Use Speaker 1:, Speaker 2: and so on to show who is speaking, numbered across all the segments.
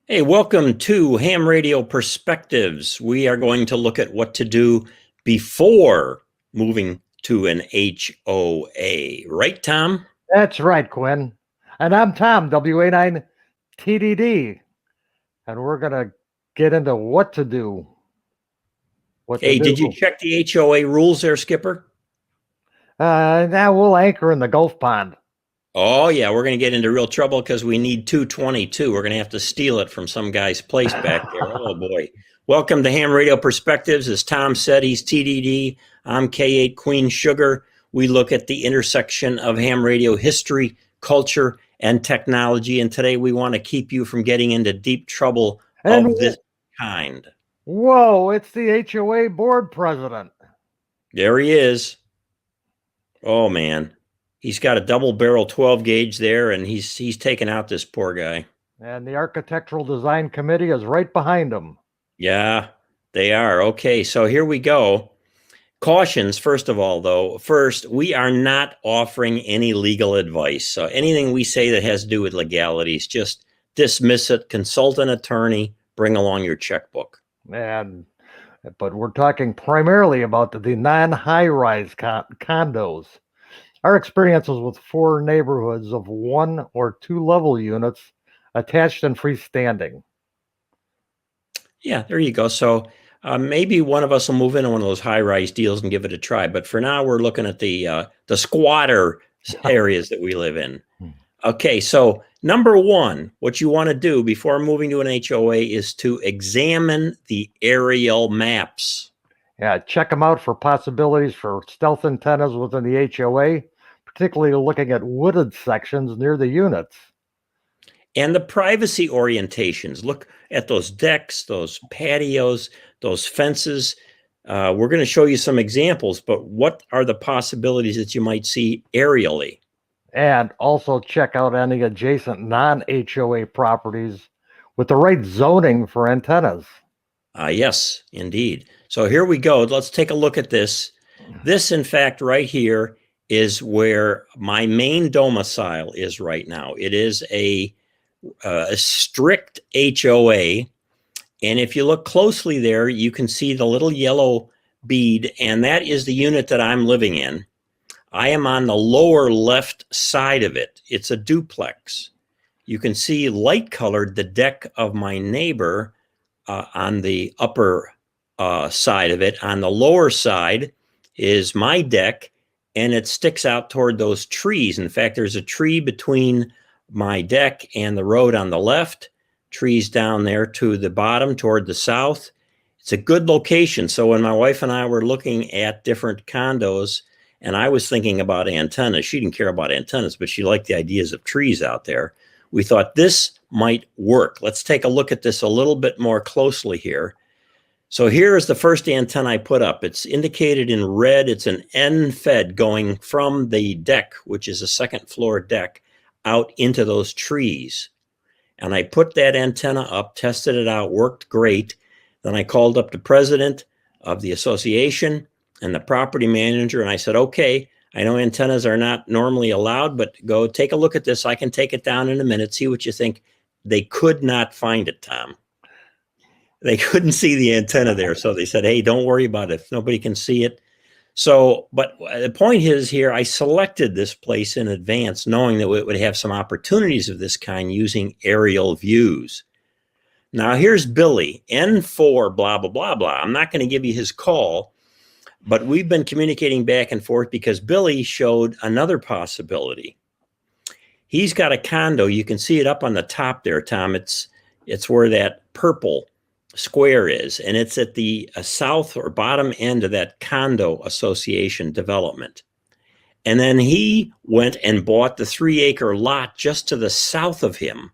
Speaker 1: Hey, welcome to Ham Radio Perspectives. We are going to look at what to do before moving to an HOA. Right, Tom?
Speaker 2: That's right, Quinn. And I'm Tom, WA9TDD. And we're going to get into what to do. What to
Speaker 1: Hey, did you
Speaker 2: do.
Speaker 1: check the HOA rules there, Skipper?
Speaker 2: Now we'll anchor in the Gulf Pond.
Speaker 1: Oh, yeah, we're going to get into real trouble because we need 222. We're going to have to steal it from some guy's place back there. Oh, boy. Welcome to Ham Radio Perspectives. As Tom said, he's TDD. I'm K8 Queen Sugar. We look at the intersection of ham radio history, culture, and technology. And today we want to keep you from getting into deep trouble
Speaker 2: And
Speaker 1: of this kind.
Speaker 2: whoa, it's the HOA board president.
Speaker 1: There he is. Oh, man. He's got a double barrel 12 gauge there, and he's taken out this poor guy.
Speaker 2: And the architectural design committee is right behind him.
Speaker 1: Yeah, they are. Okay, so here we go. Cautions, first of all, though. First, we are not offering any legal advice. So anything we say that has to do with legalities, just dismiss it, consult an attorney, bring along your checkbook.
Speaker 2: But we're talking primarily about the non-high-rise condos. Our experiences with 4 neighborhoods of 1 or 2 level units attached and freestanding.
Speaker 1: Yeah, there you go. So maybe one of us will move into one of those high-rise deals and give it a try. But for now, we're looking at the squatter areas that we live in. Okay, so number one, what you want to do before moving to an HOA is to examine the aerial maps.
Speaker 2: Yeah, check them out for possibilities for stealth antennas within the HOA, particularly looking at wooded sections near the units.
Speaker 1: And the privacy orientations. Look at those decks, those patios, those fences. We're going to show you some examples, but what are the possibilities that you might see aerially?
Speaker 2: And also check out any adjacent non-HOA properties with the right zoning for antennas.
Speaker 1: Yes, indeed. So here we go. Let's take a look at this. This, in fact, right here is where my main domicile is right now. It is a strict HOA. And if you look closely there, you can see the little yellow bead, and that is the unit that I'm living in. I am on the lower left side of it. It's a duplex. You can see light colored the deck of my neighbor on the upper side of it. On the lower side is my deck, and it sticks out toward those trees. In fact, there's a tree between my deck and the road on the left, trees down there to the bottom toward the south. It's a good location. So when my wife and I were looking at different condos, and I was thinking about antennas, she didn't care about antennas, but she liked the ideas of trees out there. We thought this might work. Let's take a look at this a little bit more closely here. So here is the first antenna I put up. It's indicated in red. It's an N-fed going from the deck, which is a second floor deck, out into those trees. And I put that antenna up, tested it out, worked great. Then I called up the president of the association and the property manager, and I said, okay, I know antennas are not normally allowed, but go take a look at this. I can take it down in a minute, see what you think. They could not find it, Tom. They couldn't see the antenna there. So they said, hey, don't worry about it. If nobody can see it. So, but the point is here, I selected this place in advance, knowing that it would have some opportunities of this kind using aerial views. Now here's Billy, N4, blah, blah, blah, blah. I'm not going to give you his call, but we've been communicating back and forth because Billy showed another possibility. He's got a condo. You can see it up on the top there, Tom. It's where that purple square is, and it's at the south or bottom end of that condo association development. And then he went and bought the 3-acre lot just to the south of him,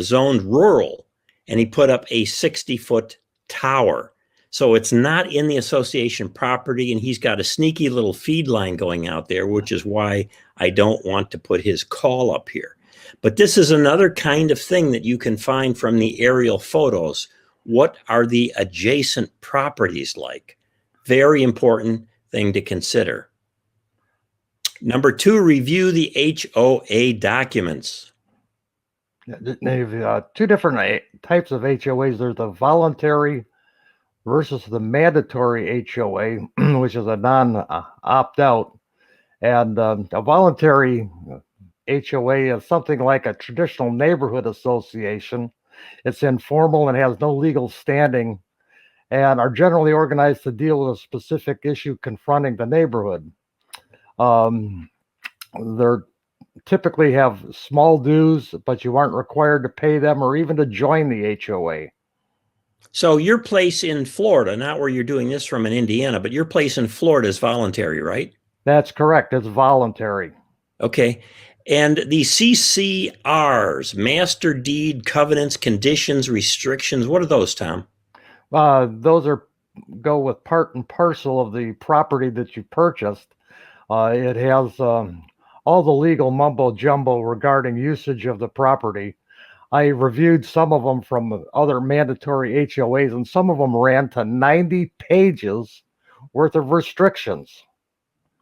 Speaker 1: zoned rural, and he put up a 60-foot tower. So it's not in the association property, and he's got a sneaky little feed line going out there, which is why I don't want to put his call up here. But this is another kind of thing that you can find from the aerial photos. What are the adjacent properties like? Very important thing to consider. Number 2, review the HOA documents.
Speaker 2: They've two different types of HOAs. There's the voluntary versus the mandatory HOA, which is a non-opt-out. And a voluntary HOA is something like a traditional neighborhood association. It's informal and has no legal standing, and are generally organized to deal with a specific issue confronting the neighborhood. They're typically have small dues, but you aren't required to pay them or even to join the HOA.
Speaker 1: So your place in Florida, not where you're doing this from in Indiana, but your place in Florida is voluntary, right?
Speaker 2: That's correct. It's voluntary.
Speaker 1: Okay. And the CCRs, master deed, covenants, conditions, restrictions, what are those, Tom?
Speaker 2: Those go with part and parcel of the property that you purchased. It has all the legal mumbo jumbo regarding usage of the property. I reviewed some of them from other mandatory HOAs, and some of them ran to 90 pages worth of restrictions.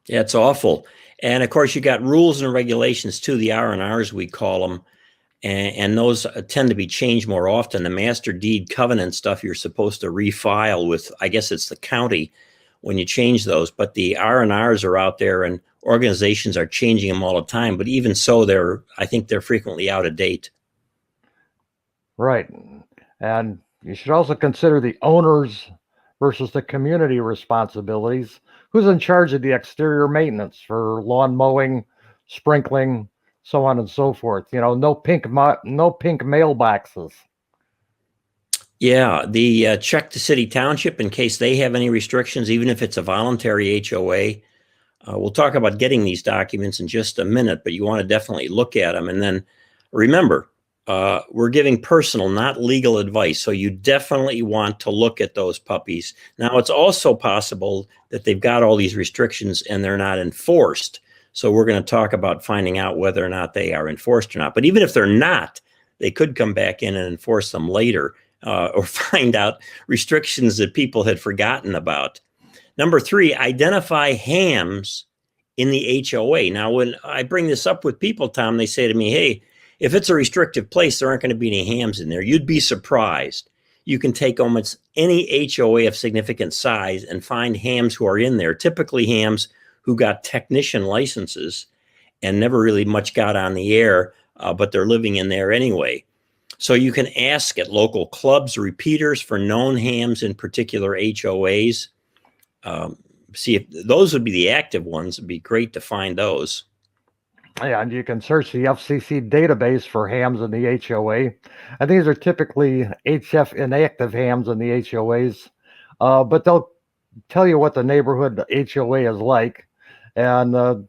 Speaker 1: Yeah, it's awful. And of course, you got rules and regulations too, the R&Rs, we call them. And those tend to be changed more often. The master deed covenant stuff you're supposed to refile with, I guess it's the county when you change those. But the R&Rs are out there, and organizations are changing them all the time. But even so, I think they're frequently out of date.
Speaker 2: Right. And you should also consider the owners versus the community responsibilities. Who's in charge of the exterior maintenance for lawn mowing, sprinkling, so on and so forth? No pink mailboxes.
Speaker 1: Yeah, the check the city township in case they have any restrictions, even if it's a voluntary HOA. We'll talk about getting these documents in just a minute, but you want to definitely look at them. And then remember, we're giving personal, not legal advice. So you definitely want to look at those puppies. Now, it's also possible that they've got all these restrictions and they're not enforced. So we're going to talk about finding out whether or not they are enforced or not. But even if they're not, they could come back in and enforce them later, or find out restrictions that people had forgotten about. Number 3, identify hams in the HOA. Now, when I bring this up with people, Tom, they say to me, hey, if it's a restrictive place, there aren't going to be any hams in there. You'd be surprised. You can take almost any HOA of significant size and find hams who are in there, typically hams who got technician licenses and never really much got on the air, but they're living in there anyway. So you can ask at local clubs, repeaters for known hams in particular HOAs. See if those would be the active ones. It'd be great to find those.
Speaker 2: Yeah, and you can search the FCC database for hams in the HOA. And these are typically HF inactive hams in the HOAs, but they'll tell you what the neighborhood HOA is like. And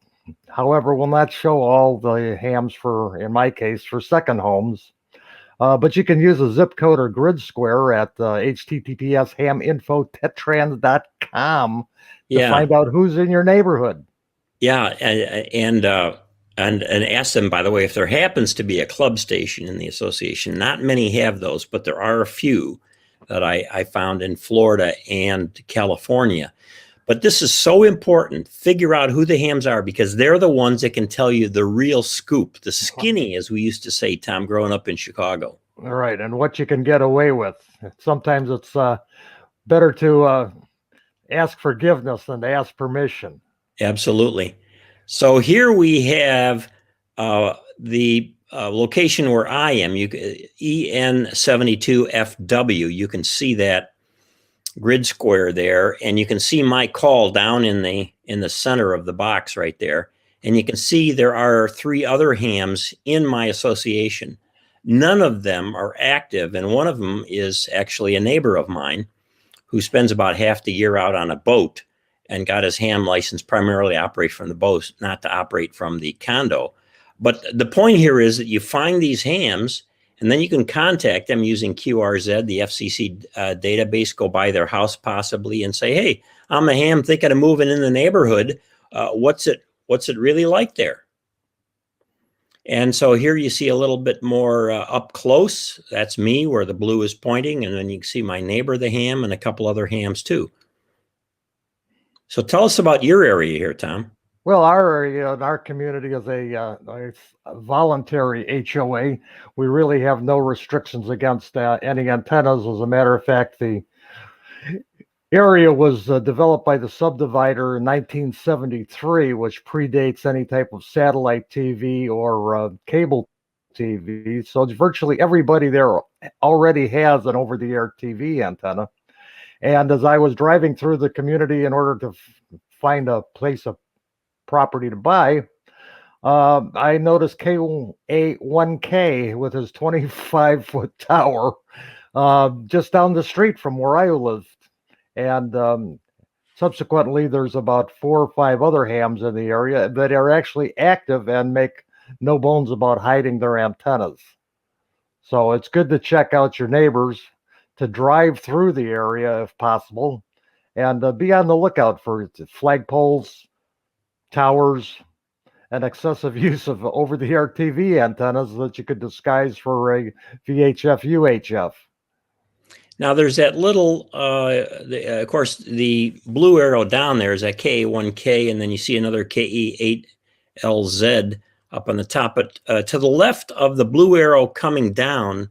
Speaker 2: however, will not show all the hams in my case, for second homes. But you can use a zip code or grid square at https://haminfotetrans.com to find out who's in your neighborhood.
Speaker 1: Yeah, and ask them, by the way, if there happens to be a club station in the association. Not many have those, but there are a few that I found in Florida and California. But this is so important. Figure out who the hams are, because they're the ones that can tell you the real scoop, the skinny, as we used to say, Tom, growing up in Chicago.
Speaker 2: All right, and what you can get away with. Sometimes it's better to ask forgiveness than to ask permission.
Speaker 1: Absolutely. So here we have the location where I am, EN72FW. You can see that grid square there, and you can see my call down in the center of the box right there. And you can see there are 3 other hams in my association. None of them are active, and one of them is actually a neighbor of mine who spends about half the year out on a boat and got his ham license primarily to operate from the boat, not to operate from the condo. But the point here is that you find these hams, and then you can contact them using QRZ, the FCC database, go by their house possibly and say, hey, I'm a ham thinking of moving in the neighborhood. What's it really like there? And so here you see a little bit more up close. That's me where the blue is pointing. And then you can see my neighbor, the ham, and a couple other hams too. So tell us about your area here, Tom.
Speaker 2: Well, our area and our community is a voluntary HOA. We really have no restrictions against any antennas. As a matter of fact, the area was developed by the subdivider in 1973, which predates any type of satellite TV or cable TV. So it's virtually everybody there already has an over-the-air TV antenna. And as I was driving through the community in order to find a place of property to buy, I noticed KA1K with his 25-foot tower just down the street from where I lived. And subsequently, there's about 4 or 5 other hams in the area that are actually active and make no bones about hiding their antennas. So it's good to check out your neighbors, to drive through the area if possible, and be on the lookout for flagpoles, towers, and excessive use of over-the-air TV antennas that you could disguise for a VHF UHF.
Speaker 1: Now there's that little, of course, the blue arrow down there is that KA1K, and then you see another KE8LZ up on the top. But to the left of the blue arrow coming down,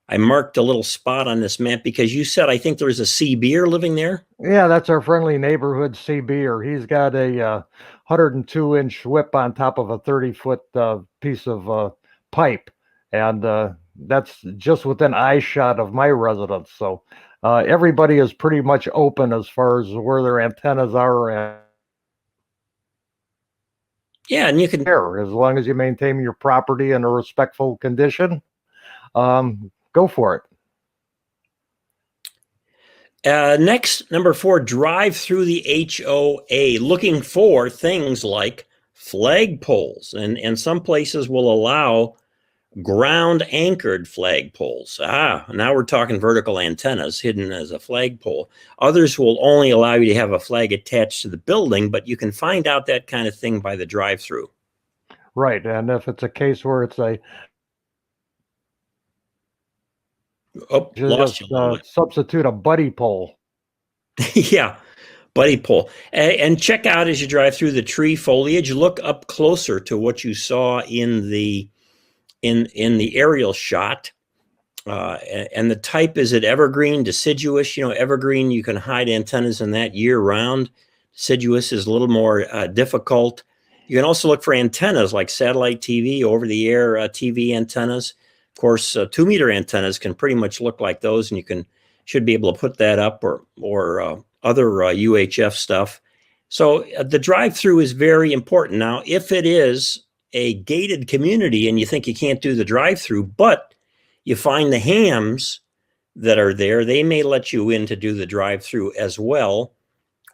Speaker 1: I marked a little spot on this map because you said, I think there was a C beer living there.
Speaker 2: Yeah, that's our friendly neighborhood C beer. He's got a 102-inch whip on top of a 30-foot piece of pipe. And that's just within eye shot of my residence. So everybody is pretty much open as far as where their antennas are.
Speaker 1: Yeah, and you can,
Speaker 2: as long as you maintain your property in a respectful condition, go for it.
Speaker 1: Next, number 4, drive through the HOA, looking for things like flagpoles, and some places will allow ground anchored flagpoles. Now we're talking vertical antennas hidden as a flagpole. Others will only allow you to have a flag attached to the building, but you can find out that kind of thing by the drive-through.
Speaker 2: Right, and if it's a case where it's a
Speaker 1: lost you.
Speaker 2: Substitute a buddy pole.
Speaker 1: Yeah, buddy pole. And check out as you drive through the tree foliage, look up closer to what you saw in the aerial shot. And the type, is it evergreen, deciduous? You know, evergreen, you can hide antennas in that year round. Deciduous is a little more difficult. You can also look for antennas like satellite TV, over-the-air TV antennas. Of course, 2-meter antennas can pretty much look like those, and you should be able to put that up, or other UHF stuff. So the drive-through is very important. Now, if it is a gated community and you think you can't do the drive-through, but you find the hams that are there, they may let you in to do the drive-through as well.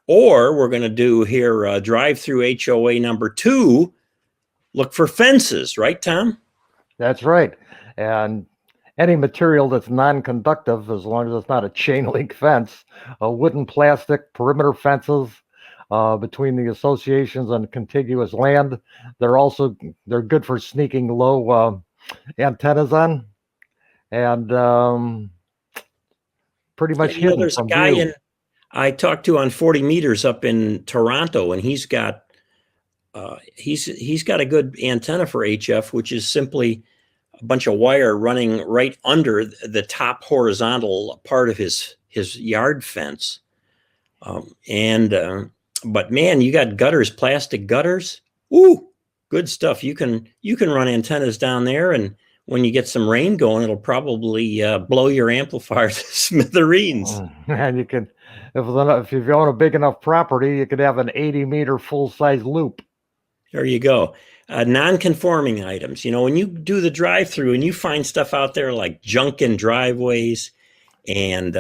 Speaker 1: Or we're going to do here drive-through HOA number 2, look for fences, right, Tom?
Speaker 2: That's right. And any material that's non-conductive, as long as it's not a chain link fence, wooden, plastic, perimeter fences between the associations and contiguous land, they're good for sneaking low antennas on, and pretty much hidden
Speaker 1: there's
Speaker 2: from
Speaker 1: a guy
Speaker 2: view.
Speaker 1: I talked to on 40 meters up in Toronto, and he's got a good antenna for HF, which is simply a bunch of wire running right under the top horizontal part of his yard fence. But man, you got gutters, plastic gutters. Ooh, good stuff. You can run antennas down there, and when you get some rain going, it'll probably blow your amplifier to smithereens.
Speaker 2: And you can, if you own a big enough property, you could have an 80-meter full-size loop.
Speaker 1: There you go. Non-conforming items. You know, when you do the drive-through and you find stuff out there like junk in driveways and,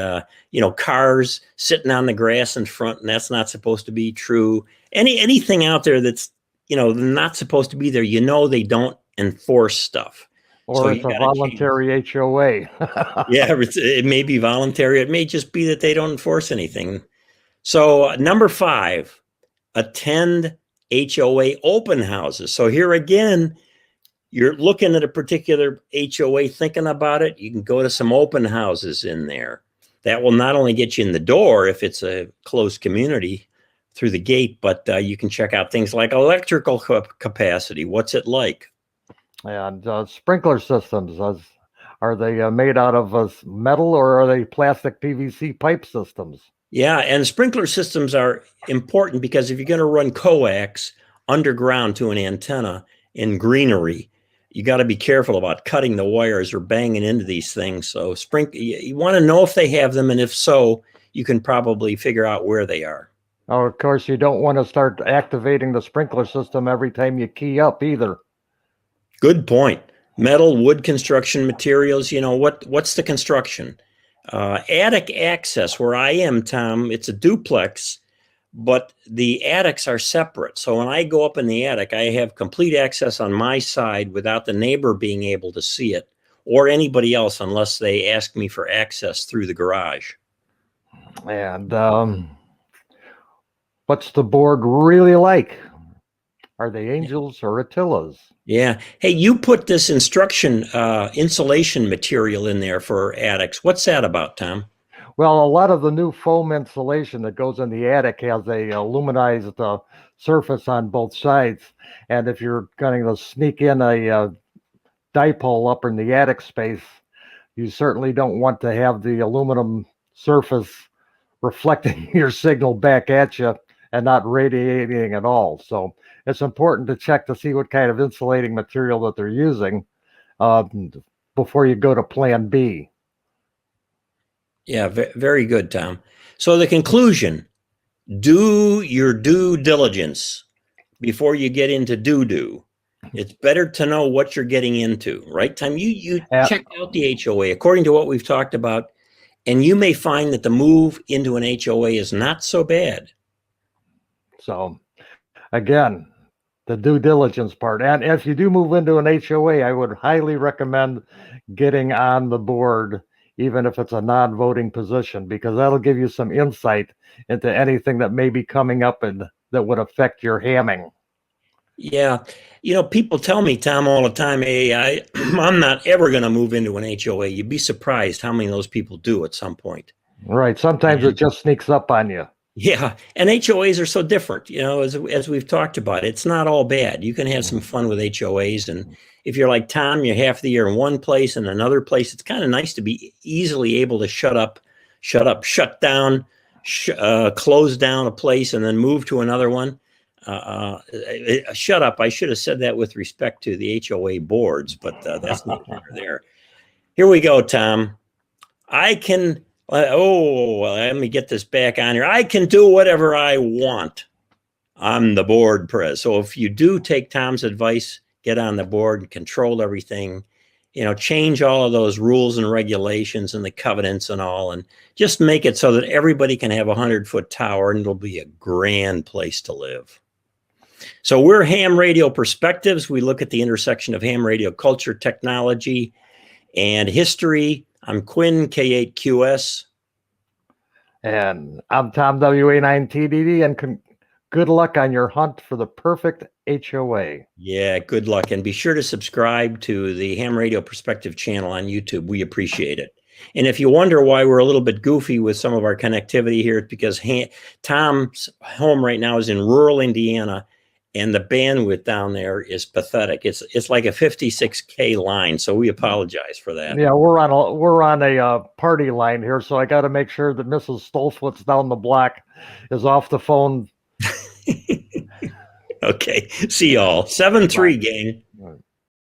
Speaker 1: cars sitting on the grass in front, and that's not supposed to be true. Anything out there that's, not supposed to be there, they don't enforce stuff.
Speaker 2: Or so it's a voluntary HOA.
Speaker 1: Yeah, it may be voluntary. It may just be that they don't enforce anything. So number 5, attend HOA open houses. So here again, you're looking at a particular HOA, thinking about it. You can go to some open houses in there. That will not only get you in the door if it's a closed community, through the gate, but you can check out things like electrical capacity. What's it like?
Speaker 2: And sprinkler systems, are they made out of metal, or are they plastic PVC pipe systems?
Speaker 1: Yeah, and sprinkler systems are important because if you're going to run coax underground to an antenna in greenery, you got to be careful about cutting the wires or banging into these things. So you want to know if they have them, and if so, you can probably figure out where they are.
Speaker 2: Oh, of course, you don't want to start activating the sprinkler system every time you key up either.
Speaker 1: Good point. Metal, wood construction materials, what's the construction? Attic access, where I am, Tom, it's a duplex, but the attics are separate. So when I go up in the attic, I have complete access on my side without the neighbor being able to see it, or anybody else, unless they ask me for access through the garage.
Speaker 2: And what's the board really like? Are they Angels or Attilas?
Speaker 1: Yeah. Hey, you put this insulation material in there for attics. What's that about, Tom?
Speaker 2: Well, a lot of the new foam insulation that goes in the attic has a aluminized surface on both sides. And if you're going to sneak in a dipole up in the attic space, you certainly don't want to have the aluminum surface reflecting your signal back at you and not radiating at all. So it's important to check to see what kind of insulating material that they're using before you go to plan B.
Speaker 1: Yeah, very good, Tom. So the conclusion, do your due diligence before you get into doo-doo. It's better to know what you're getting into, right, Tom? You check out the HOA according to what we've talked about, and you may find that the move into an HOA is not so bad.
Speaker 2: So again, the due diligence part. And if you do move into an HOA, I would highly recommend getting on the board, even if it's a non-voting position, because that'll give you some insight into anything that may be coming up and that would affect your hamming.
Speaker 1: Yeah. People tell me, Tom, all the time, hey, I'm not ever going to move into an HOA. You'd be surprised how many of those people do at some point.
Speaker 2: Right. Sometimes it just sneaks up on you.
Speaker 1: Yeah. And HOAs are so different, as we've talked about. It's not all bad. You can have some fun with HOAs. And if you're like Tom, you're half the year in one place and another place, it's kind of nice to be easily able to shut down, close down a place and then move to another one. Shut up. I should have said that with respect to the HOA boards, but that's not there. Here we go, Tom. Let me get this back on here. I can do whatever I want. I'm the board press. So if you do take Tom's advice, get on the board and control everything, change all of those rules and regulations and the covenants and all, and just make it so that everybody can have a 100-foot tower and it'll be a grand place to live. So we're Ham Radio Perspectives. We look at the intersection of ham radio culture, technology, and history. I'm Quin, K8QS.
Speaker 2: And I'm Tom, WA9TDD, and good luck on your hunt for the perfect HOA.
Speaker 1: Yeah, good luck. And be sure to subscribe to the Ham Radio Perspective channel on YouTube. We appreciate it. And if you wonder why we're a little bit goofy with some of our connectivity here, it's because Tom's home right now is in rural Indiana, and the bandwidth down there is pathetic. It's like a 56K line, so we apologize for that.
Speaker 2: Yeah, we're on a party line here, so I got to make sure that Mrs. Stolfwitz down the block is off the phone.
Speaker 1: Okay, see y'all. 7-3, gang.